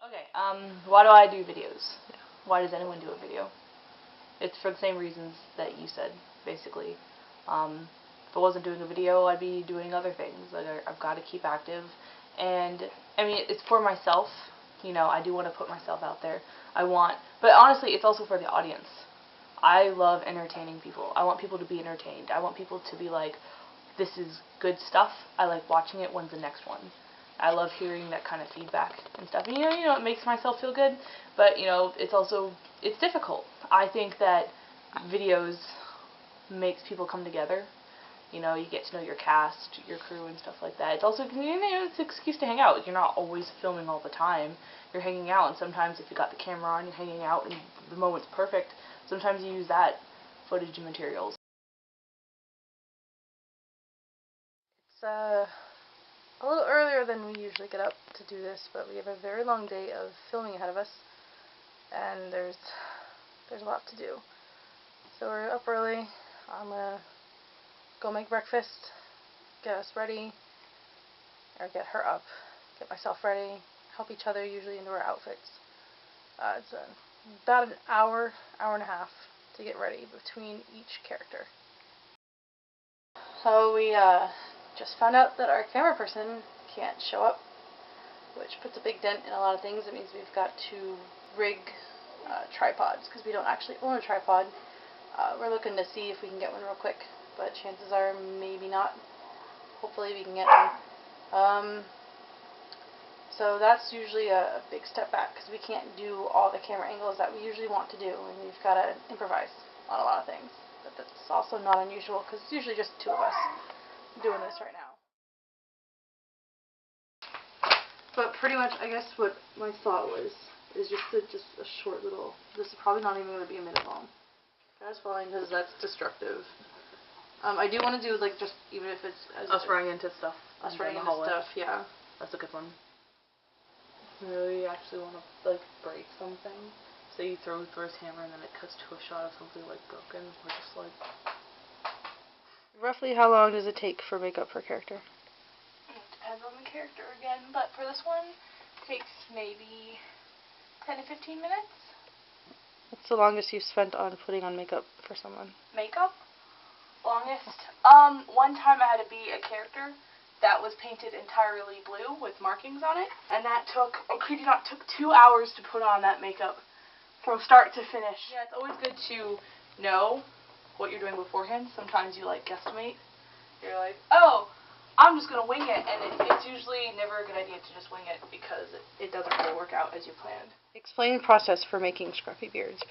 Okay, why do I do videos? Why does anyone do a video? It's for the same reasons that you said, basically. If I wasn't doing a video, I'd be doing other things. Like, I've got to keep active. And, I mean, it's for myself. You know, I do want to put myself out there. But honestly, it's also for the audience. I love entertaining people. I want people to be entertained. I want people to be like, this is good stuff. I like watching it. When's the next one? I love hearing that kind of feedback and stuff. And, you know, it makes myself feel good. But, you know, it's difficult. I think that videos makes people come together. You know, you get to know your cast, your crew, and stuff like that. It's also, you know, it's an excuse to hang out. You're not always filming all the time. You're hanging out, and sometimes if you got the camera on, you're hanging out, and the moment's perfect. Sometimes you use that footage and materials. It's a little earlier than we usually get up to do this, but we have a very long day of filming ahead of us, and there's a lot to do. So we're up early. I'm gonna go make breakfast, get us ready, or get her up, get myself ready, help each other usually into our outfits. It's about an hour and a half to get ready between each character. So we just found out that our camera person can't show up, which puts a big dent in a lot of things. It means we've got to rig tripods, because we don't actually own a tripod. We're looking to see if we can get one real quick, but chances are maybe not. Hopefully we can get one. So that's usually a big step back, because we can't do all the camera angles that we usually want to do, and we've got to improvise on a lot of things. But that's also not unusual, because it's usually just two of us doing this right now. But pretty much, I guess what my thought was is just a short little. This is probably not even going to be a minute long. That's fine, because that's destructive. I do want to do like just even if it's Us running into stuff. Us running into stuff, yeah. That's a good one. Really actually want to like break something. So you throw his hammer and then it cuts to a shot of something like broken. We're just like. Roughly how long does it take for makeup per character? It depends on the character again, but for this one, it takes maybe 10 to 15 minutes. What's the longest you've spent on putting on makeup for someone? Makeup? Longest? One time I had to be a character that was painted entirely blue with markings on it, and that took, I kid you not, took 2 hours to put on that makeup from start to finish. Yeah, it's always good to know what you're doing beforehand. Sometimes you like guesstimate. You're like, oh, I'm just gonna wing it, and it's usually never a good idea to just wing it because it doesn't really work out as you planned. Explain the process for making scruffy beards.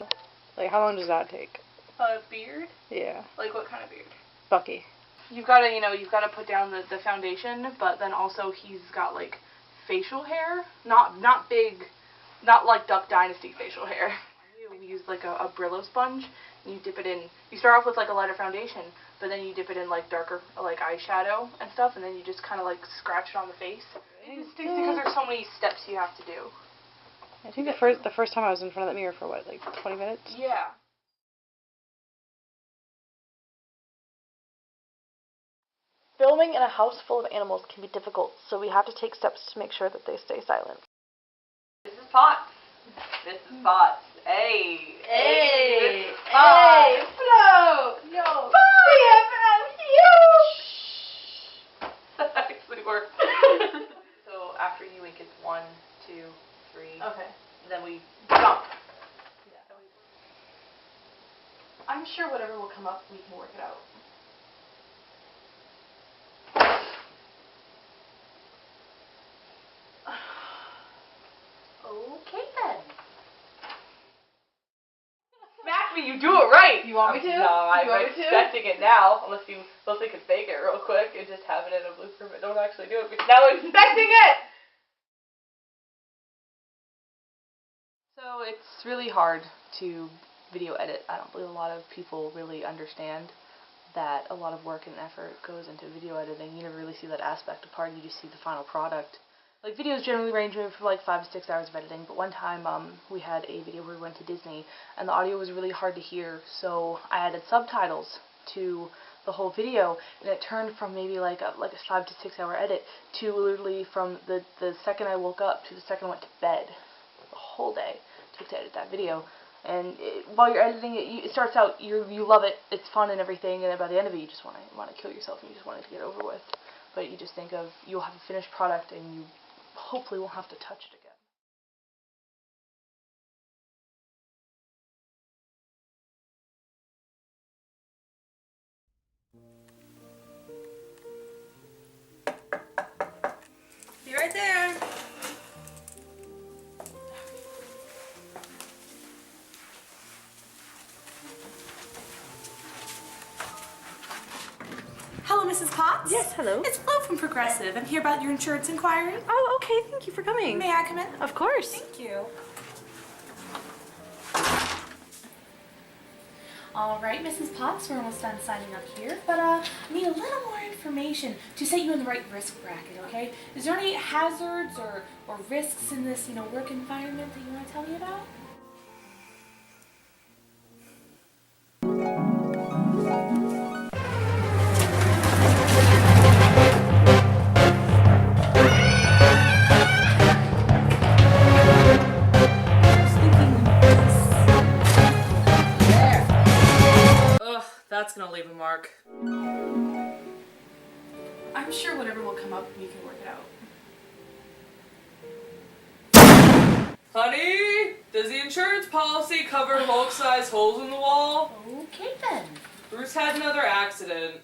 Like, how long does that take? A beard? Yeah. Like what kind of beard? Bucky. You've got to put down the foundation, but then also he's got like facial hair, not big, not like Duck Dynasty facial hair. We use like a Brillo sponge, and you dip it in. You start off with like a lighter foundation, but then you dip it in like darker like eyeshadow and stuff, and then you just kind of like scratch it on the face. It's because there's so many steps you have to do. I think the first time I was in front of that mirror for what, like 20 minutes? Yeah. Filming in a house full of animals can be difficult, so we have to take steps to make sure that they stay silent. This is Potts. This is Potts. Hey. Hey. Hey. Flo. Yo. That actually worked. So after you wink, it's 1, 2, 3. Okay. Then we jump. Yeah. I'm sure whatever will come up, we can work it out. Okay then. Smack me, you do it right. You want me to? No, I'm You want me to? expecting it now. Unless we can fake it real quick and just have it in a blooper, but don't actually do it. Because now I'm expecting it. So it's really hard to video edit. I don't believe a lot of people really understand that a lot of work and effort goes into video editing. You never really see that aspect of part. You just see the final product. Like, videos generally range from like 5 to 6 hours of editing, but one time we had a video where we went to Disney, and the audio was really hard to hear, so I added subtitles to the whole video, and it turned from maybe like a 5 to 6 hour edit to literally from the second I woke up to the second I went to bed. whole day took to edit that video. And while you're editing it, it starts out, you love it, it's fun and everything, and then by the end of it, you just want to kill yourself, and you just want it to get over with. But you just think of, you'll have a finished product, and you hopefully won't have to touch it again. Be right there. Hello, Mrs. Potts? Yes, hello. It's Flo from Progressive. I'm here about your insurance inquiry. Oh, okay. Thank you for coming. May I come in? Of course. Thank you. All right, Mrs. Potts, we're almost done signing up here, but I need a little more information to set you in the right risk bracket, okay? Is there any hazards or risks in this, work environment that you want to tell me about? That's gonna leave a mark. I'm sure whatever will come up, we can work it out. Honey, does the insurance policy cover Hulk-size holes in the wall? Okay then. Bruce had another accident.